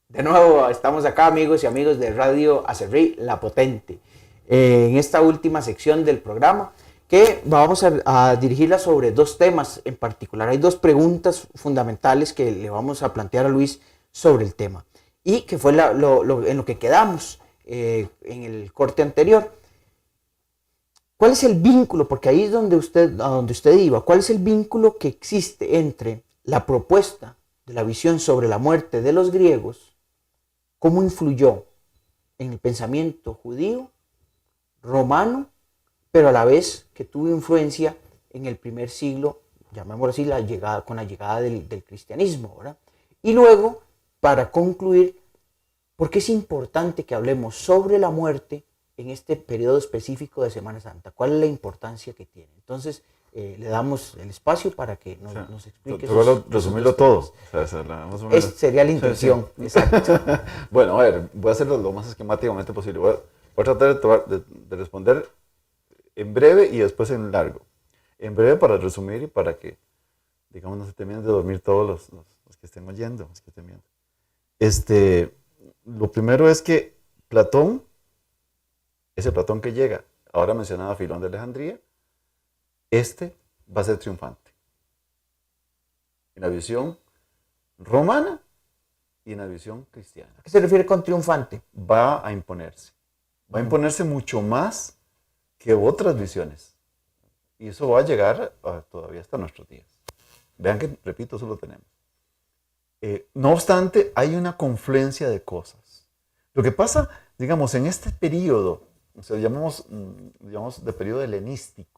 De nuevo, estamos acá, amigos y amigos de Radio Acerrí, La Potente, en esta última sección del programa, que vamos a dirigirla sobre dos temas en particular. Hay dos preguntas fundamentales que le vamos a plantear a Luis sobre el tema, y que fue en lo que quedamos en el corte anterior. ¿Cuál es el vínculo? Porque ahí es a donde usted iba. ¿Cuál es el vínculo que existe entre la propuesta de la visión sobre la muerte de los griegos? ¿Cómo influyó en el pensamiento judío, romano, pero a la vez que tuvo influencia en el primer siglo, llamémoslo así, con la llegada del cristianismo, ¿verdad? Y luego, para concluir, ¿por qué es importante que hablemos sobre la muerte en este periodo específico de Semana Santa? ¿Cuál es la importancia que tiene? Entonces, le damos el espacio para que O sea, nos explique resumirlo todo. O sea, más o menos. Esa sería la Sí, sí. intención, exacto. Bueno, a ver, voy a hacerlo lo más esquemáticamente posible. Voy a tratar de responder en breve y después en largo. En breve para resumir y para que, digamos, no se terminen de dormir todos los que estén oyendo, los que estén viendo. Lo primero es que Platón, ese Platón que llega, ahora mencionado a Filón de Alejandría, va a ser triunfante. En la visión romana y en la visión cristiana. ¿A qué se refiere con triunfante? Va a imponerse. Va a imponerse mucho más que otras visiones. Y eso va a llegar todavía hasta nuestros días. Vean que, repito, eso lo tenemos. No obstante, hay una confluencia de cosas. Lo que pasa, digamos, en este periodo, o sea, llamamos de periodo helenístico,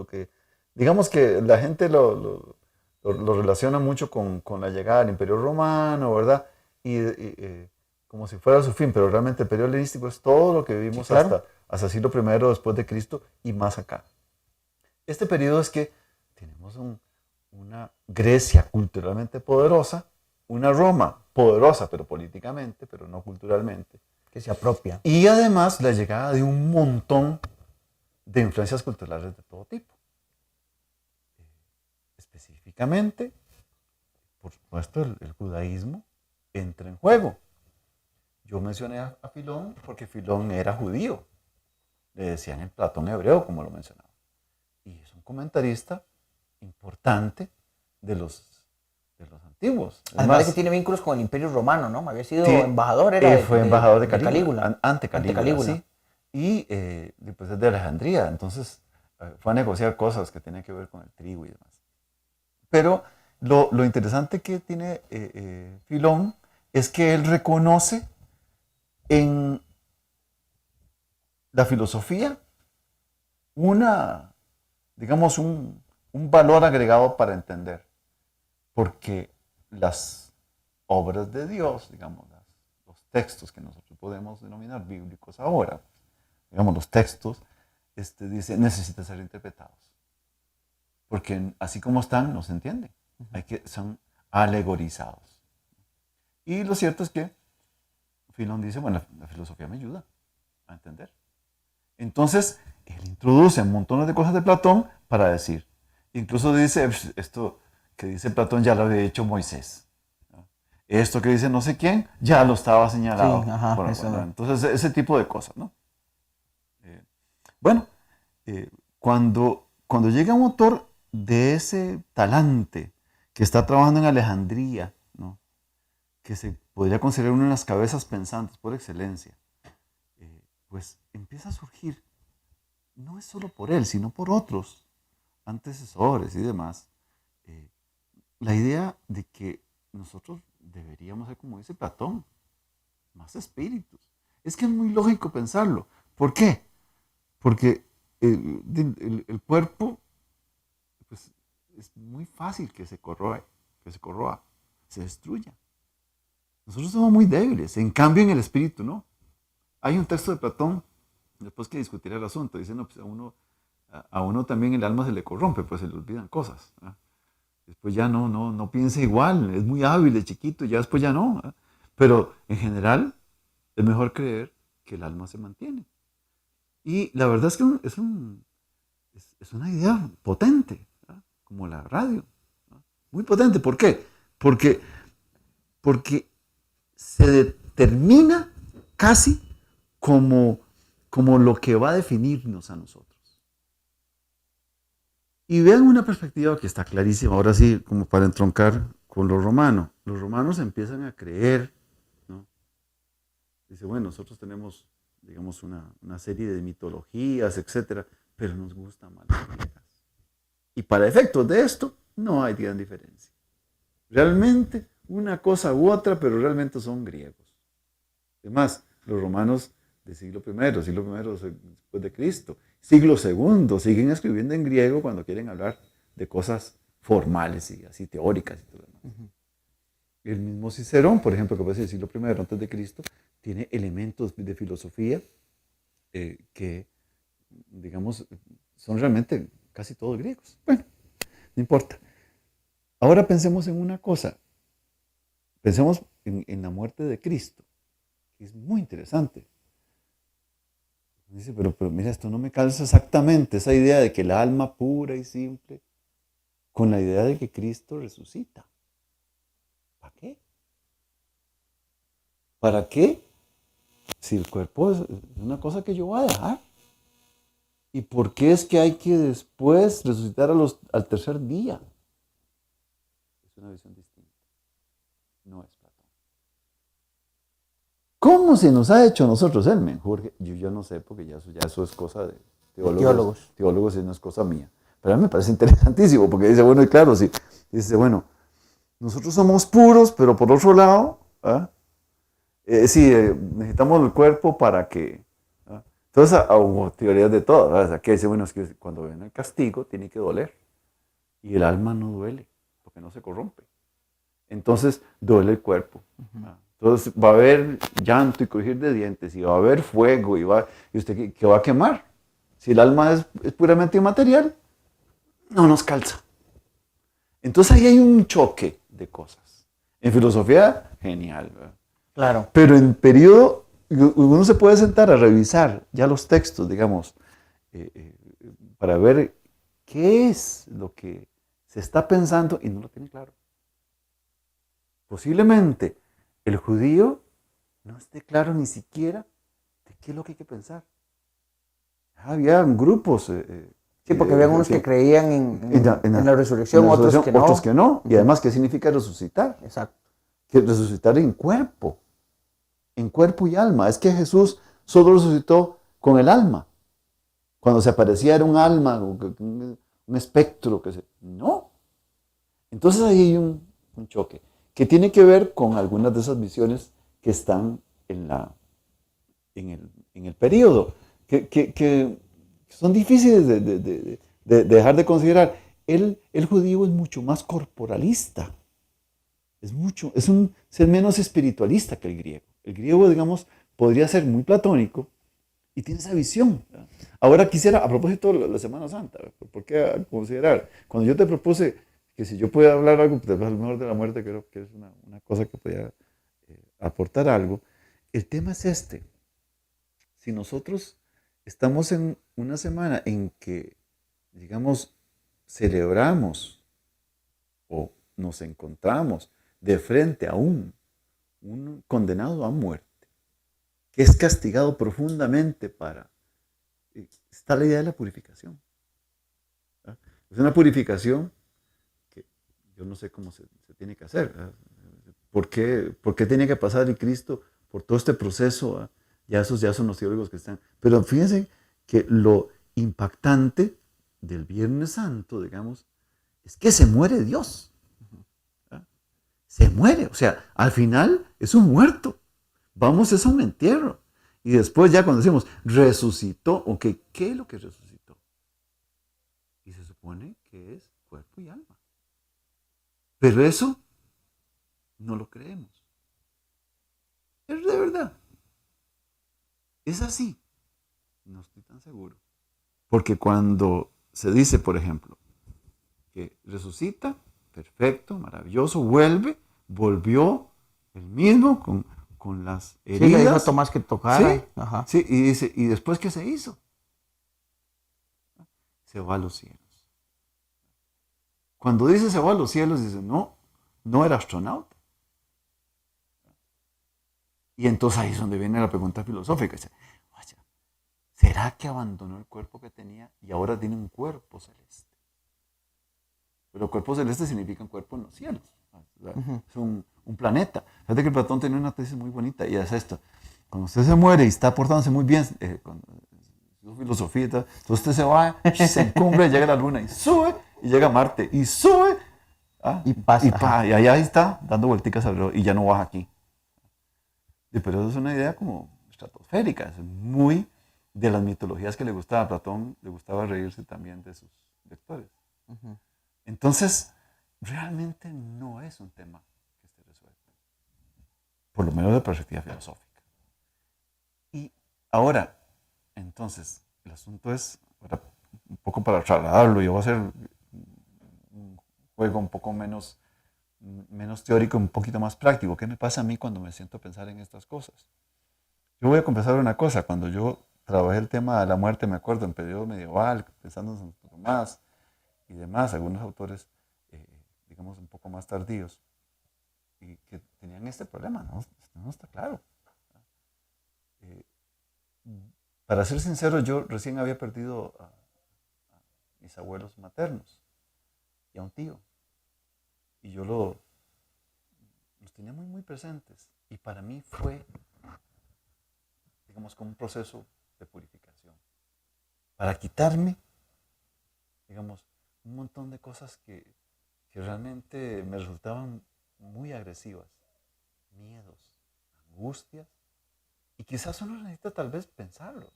que digamos que la gente lo relaciona mucho con la llegada del Imperio Romano, ¿verdad? Como si fuera su fin, pero realmente el periodo helenístico es todo lo que vivimos, sí, claro, hasta siglo I después de Cristo y más acá. Este periodo es que tenemos una Grecia culturalmente poderosa, una Roma poderosa, pero políticamente, pero no culturalmente, que se apropia. Y además la llegada de un montón de influencias culturales de todo tipo. Específicamente, por supuesto, el judaísmo entra en juego. Yo mencioné a Filón porque Filón era judío. Le decían el Platón hebreo, como lo mencionaba. Y es un comentarista importante de los antiguos. Además de que tiene vínculos con el Imperio Romano, ¿no? Había sido sí, embajador, fue embajador de Calígula. Ante Calígula. Sí. Y después es de Alejandría. Entonces fue a negociar cosas que tenían que ver con el trigo y demás. Pero lo interesante que tiene Filón es que él reconoce en la filosofía digamos, un valor agregado para entender. Porque las obras de Dios, digamos, los textos que nosotros podemos denominar bíblicos ahora, digamos, los textos, dice, necesitan ser interpretados. Porque así como están, no se entienden. Son alegorizados. Y lo cierto es que Filón dice, bueno, la filosofía me ayuda a entender. Entonces, él introduce montones de cosas de Platón para decir. Incluso dice, esto que dice Platón ya lo había hecho Moisés. Esto que dice no sé quién, ya lo estaba señalado. Sí, ajá, bueno, entonces, ese tipo de cosas, ¿no? Cuando llega un autor de ese talante que está trabajando en Alejandría, ¿no? Que se podría considerar una de las cabezas pensantes por excelencia, pues empieza a surgir, no es solo por él, sino por otros antecesores y demás, la idea de que nosotros deberíamos ser, como dice Platón, más espíritus. Es que es muy lógico pensarlo. ¿Por qué? Porque el cuerpo, pues, es muy fácil que se corroa, se destruya. Nosotros somos muy débiles. En cambio, en el espíritu, no. Hay un texto de Platón, después que discutiré el asunto, dice, no, pues a uno también el alma se le corrompe, pues se le olvidan cosas. ¿Eh? Después ya no piensa igual, es muy hábil de chiquito, ya después ya no. ¿Eh? Pero en general es mejor creer que el alma se mantiene. Y la verdad es que es una idea potente, ¿eh? Como la radio. ¿Eh? Muy potente. ¿Por qué? Porque se determina casi como lo que va a definirnos a nosotros. Y vean una perspectiva que está clarísima, ahora sí, como para entroncar con los romanos. Los romanos empiezan a creer, ¿no? Dice, bueno, nosotros tenemos, digamos, una serie de mitologías, etcétera, pero nos gustan más las griegas. Y para efectos de esto, no hay gran diferencia. Realmente, una cosa u otra, pero realmente son griegos. Además, los romanos de siglo I después de Cristo, siglo II, siguen escribiendo en griego cuando quieren hablar de cosas formales y así teóricas y todo lo demás. Uh-huh. El mismo Cicerón, por ejemplo, que aparece en el siglo I antes de Cristo, tiene elementos de filosofía que, digamos, son realmente casi todos griegos. Bueno, no importa. Ahora pensemos en una cosa. Pensemos en la muerte de Cristo, que es muy interesante. Dice, pero mira, esto no me calza exactamente, esa idea de que el alma pura y simple, con la idea de que Cristo resucita. ¿Para qué? ¿Para qué? Si el cuerpo es una cosa que yo voy a dejar. ¿Y por qué es que hay que después resucitar al tercer día? Es una visión distinta. No es Platón. ¿Cómo se nos ha hecho a nosotros el menjurje? Yo no sé, porque ya eso es cosa de teólogos y no es cosa mía. Pero a mí me parece interesantísimo, porque dice, bueno, y claro, sí, dice, bueno, nosotros somos puros, pero por otro lado, necesitamos el cuerpo para que... Entonces, hubo teorías de todo, ¿verdad? O sea, que dice, bueno, es que cuando ven el castigo tiene que doler. Y el alma no duele, porque no se corrompe. Entonces, duele el cuerpo. Uh-huh. Entonces, va a haber llanto y crujir de dientes, y va a haber fuego, y usted ¿qué va a quemar? Si el alma es puramente inmaterial, no nos calza. Entonces, ahí hay un choque de cosas. En filosofía, genial, ¿verdad? Claro. Pero en periodo, uno se puede sentar a revisar ya los textos, digamos, para ver qué es lo que se está pensando y no lo tiene claro. Posiblemente el judío no esté claro ni siquiera de qué es lo que hay que pensar. Había grupos. Sí, porque había unos que creían en la resurrección, otros que no. Otros que no. Y además, ¿qué significa resucitar? Exacto. Que resucitar en cuerpo y alma. Es que Jesús solo resucitó con el alma. Cuando se aparecía era un alma, un espectro. No. Entonces ahí hay un choque que tiene que ver con algunas de esas visiones que están en el periodo, que son difíciles de dejar de considerar. El judío es mucho más corporalista, es un ser menos espiritualista que el griego. El griego, digamos, podría ser muy platónico y tiene esa visión. Ahora quisiera, a propósito de la Semana Santa, ¿por qué considerar? Cuando yo te propuse que si yo podía hablar algo, pues, a lo mejor de la muerte, creo que es una cosa que podía aportar algo. El tema es este. Si nosotros estamos en una semana en que, digamos, celebramos o nos encontramos de frente a un condenado a muerte, que es castigado profundamente está la idea de la purificación. ¿Verdad? Es una purificación que yo no sé cómo se tiene que hacer. ¿Verdad? ¿Por qué tiene que pasar el Cristo por todo este proceso? ¿Verdad? Ya son los teólogos que están. Pero fíjense que lo impactante del Viernes Santo, digamos, es que se muere Dios. ¿Verdad? Se muere. O sea, al final es un muerto. Vamos, es un entierro. Y después ya cuando decimos, resucitó, ok, ¿qué es lo que resucitó? Y se supone que es cuerpo y alma. Pero eso no lo creemos. Es de verdad. Es así. No estoy tan seguro. Porque cuando se dice, por ejemplo, que resucita, perfecto, maravilloso, volvió el mismo con las heridas. Sí, le dijo a Tomás que tocara. Sí, ajá. Sí, y dice, ¿y después qué se hizo? Se va a los cielos. Cuando dice se va a los cielos, dice, no era astronauta. Y entonces ahí es donde viene la pregunta filosófica. Dice, vaya, ¿será que abandonó el cuerpo que tenía y ahora tiene un cuerpo celeste? Pero cuerpo celeste significa un cuerpo en los cielos. Es un planeta. Fíjate que Platón tenía una tesis muy bonita y es esto. Cuando usted se muere y está portándose muy bien, con su filosofía y tal, entonces usted se va, se encumbra y llega a la luna y sube y llega a Marte y sube y pasa. Y allá está dando vuelticas alrededor y ya no baja aquí. Pero eso es una idea como estratosférica, es muy de las mitologías que le gustaba a Platón, le gustaba reírse también de sus lectores. Entonces, realmente no es un tema que esté resuelto, por lo menos de perspectiva filosófica. Y ahora, entonces, el asunto es, ahora, un poco para trasladarlo, yo voy a hacer un juego un poco menos teórico, un poquito más práctico. ¿Qué me pasa a mí cuando me siento a pensar en estas cosas? Yo voy a confesar una cosa, cuando yo trabajé el tema de la muerte, me acuerdo, en periodo medieval, pensando en Santo Tomás y demás, algunos autores, digamos, un poco más tardíos, y que tenían este problema, no está claro. Para ser sincero, yo recién había perdido a mis abuelos maternos y a un tío. Y yo los tenía muy, muy presentes. Y para mí fue, digamos, como un proceso de purificación. Para quitarme, digamos, un montón de cosas que realmente me resultaban muy agresivas. Miedos, angustias. Y quizás uno necesita tal vez pensarlo,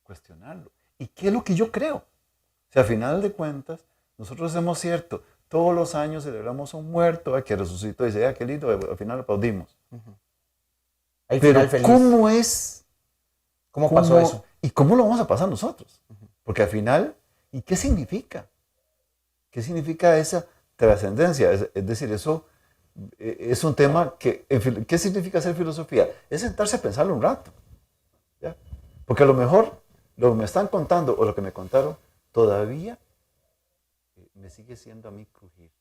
cuestionarlo. ¿Y qué es lo que yo creo? O sea, a final de cuentas, nosotros hacemos cierto. Todos los años celebramos a un muerto que resucitó y dice, qué lindo, al final aplaudimos. Hay Pero final feliz. ¿cómo es? ¿Cómo pasó eso? ¿Y cómo lo vamos a pasar nosotros? Porque al final, ¿y qué significa? ¿Qué significa esa trascendencia? Es decir, eso es un tema que, ¿qué significa hacer filosofía? Es sentarse a pensarlo un rato. ¿Ya? Porque a lo mejor lo que me están contando o lo que me contaron todavía me sigue siendo a mí crujir.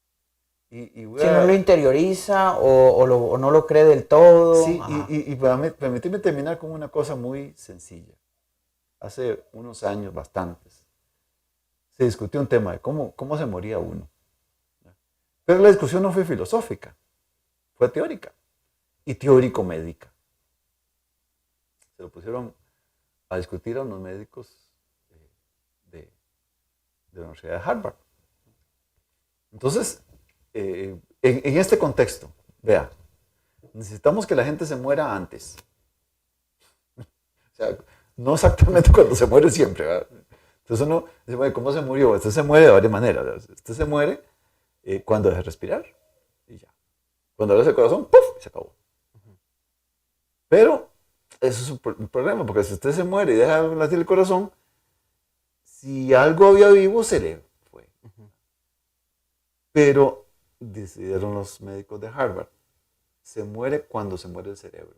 Si no lo interioriza o no lo cree del todo. Sí, y permíteme terminar con una cosa muy sencilla. Hace unos años, bastantes, se discutió un tema de cómo se moría uno. Pero la discusión no fue filosófica, fue teórica y teórico-médica. Se lo pusieron a discutir a unos médicos de la Universidad de Harvard. Entonces, en este contexto, vea, necesitamos que la gente se muera antes. O sea, no exactamente cuando se muere siempre, ¿verdad? Entonces uno dice, ¿cómo se murió? Usted se muere de varias maneras. Usted se muere cuando deja de respirar y ya. Cuando le hace el corazón, ¡puf! Y se acabó. Pero eso es un problema, porque si usted se muere y deja de latir el corazón, si algo había vivo, se le fue. Pero decidieron los médicos de Harvard, se muere cuando se muere el cerebro.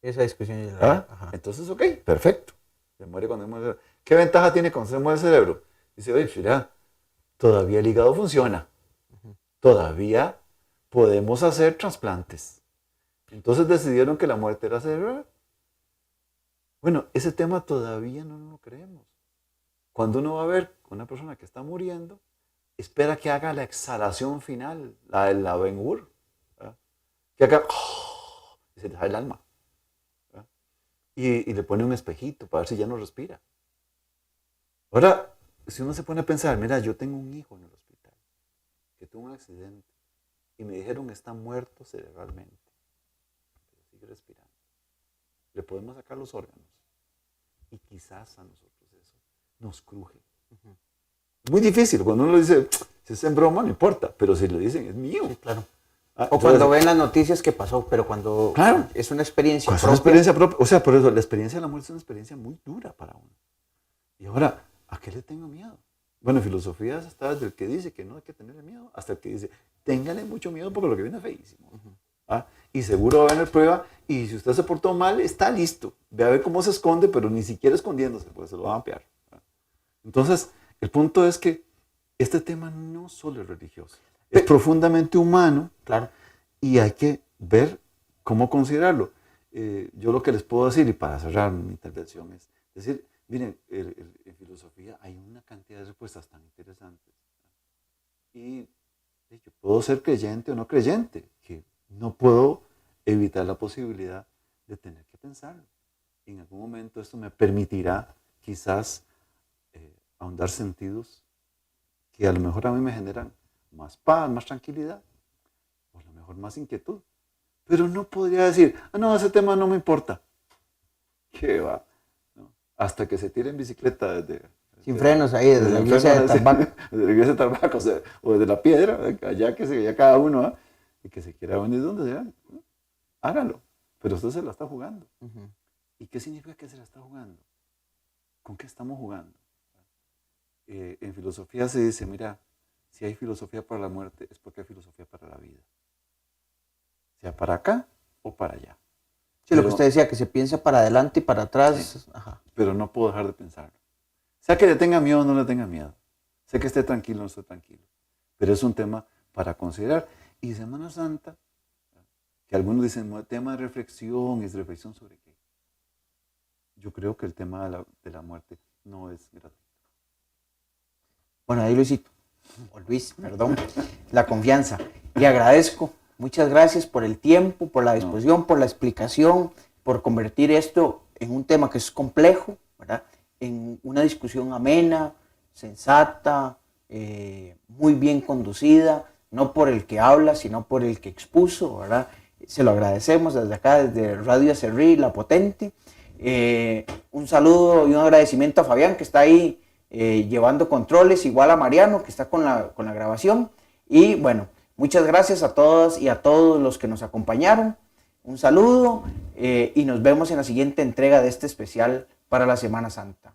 Esa discusión es la... Entonces, ok, perfecto. Se muere cuando se muere el cerebro. ¿Qué ventaja tiene cuando se muere el cerebro? Dice, oye, mira, todavía el hígado funciona. Todavía podemos hacer trasplantes. Entonces decidieron que la muerte era cerebral. Bueno, ese tema todavía no lo creemos. Cuando uno va a ver una persona que está muriendo, espera que haga la exhalación final, la Ben-Hur, que haga y se le sale el alma. Y le pone un espejito para ver si ya no respira. Ahora, si uno se pone a pensar, mira, yo tengo un hijo en el hospital que tuvo un accidente y me dijeron que está muerto cerebralmente, pero sigue respirando. Le podemos sacar los órganos y quizás a nosotros eso nos cruje. Muy difícil, cuando uno le dice, si es en broma, no importa, pero si le dicen, es mío. Sí, claro. O cuando ven las noticias que pasó, pero cuando claro, es una experiencia propia. Es una experiencia propia. O sea, por eso la experiencia de la muerte es una experiencia muy dura para uno. Y ahora, ¿a qué le tengo miedo? Bueno, filosofía está desde el que dice que no hay que tenerle miedo, hasta el que dice, téngale mucho miedo porque lo que viene es feísimo. Y seguro va a venir prueba, y si usted se portó mal, está listo. Ve a ver cómo se esconde, pero ni siquiera escondiéndose, porque se lo va a ampliar. Entonces, el punto es que este tema no solo es religioso, es profundamente humano, claro, y hay que ver cómo considerarlo. yo lo que les puedo decir, y para cerrar mi intervención, es decir, miren, en filosofía hay una cantidad de respuestas tan interesantes. Y yo puedo ser creyente o no creyente, que no puedo evitar la posibilidad de tener que pensarlo. En algún momento esto me permitirá quizás ahondar sentidos que a lo mejor a mí me generan más paz, más tranquilidad, o a lo mejor más inquietud. Pero no podría decir, no, ese tema no me importa. ¿Qué va? ¿No? Hasta que se tire en bicicleta sin frenos ahí, desde la iglesia de Tarbaco. Desde la iglesia de Tarbaco, o desde la piedra, allá que se cada uno, y que se quiera venir donde sea, ¿no? Hágalo. Pero usted se la está jugando. Uh-huh. ¿Y qué significa que se la está jugando? ¿Con qué estamos jugando? En filosofía se dice, mira, si hay filosofía para la muerte, es porque hay filosofía para la vida. Sea para acá o para allá. Sí, pero, lo que usted decía, que se piensa para adelante y para atrás. Sí, ajá. Pero no puedo dejar de pensarlo. Sea que le tenga miedo o no le tenga miedo. Sé que esté tranquilo o no esté tranquilo. Pero es un tema para considerar. Y Semana Santa, que algunos dicen, tema de reflexión, ¿es reflexión sobre qué? Yo creo que el tema de la muerte no es gratuito. Bueno, ahí Luisito, o Luis, perdón, la confianza. Y agradezco, muchas gracias por el tiempo, por la disposición, por la explicación, por convertir esto en un tema que es complejo, ¿verdad? En una discusión amena, sensata, muy bien conducida, no por el que habla, sino por el que expuso, ¿verdad? Se lo agradecemos desde acá, desde Radio Acerrí, La Potente. Un saludo y un agradecimiento a Fabián, que está ahí llevando controles, igual a Mariano, que está con la grabación. Y bueno, muchas gracias a todas y a todos los que nos acompañaron. Un saludo y nos vemos en la siguiente entrega de este especial para la Semana Santa.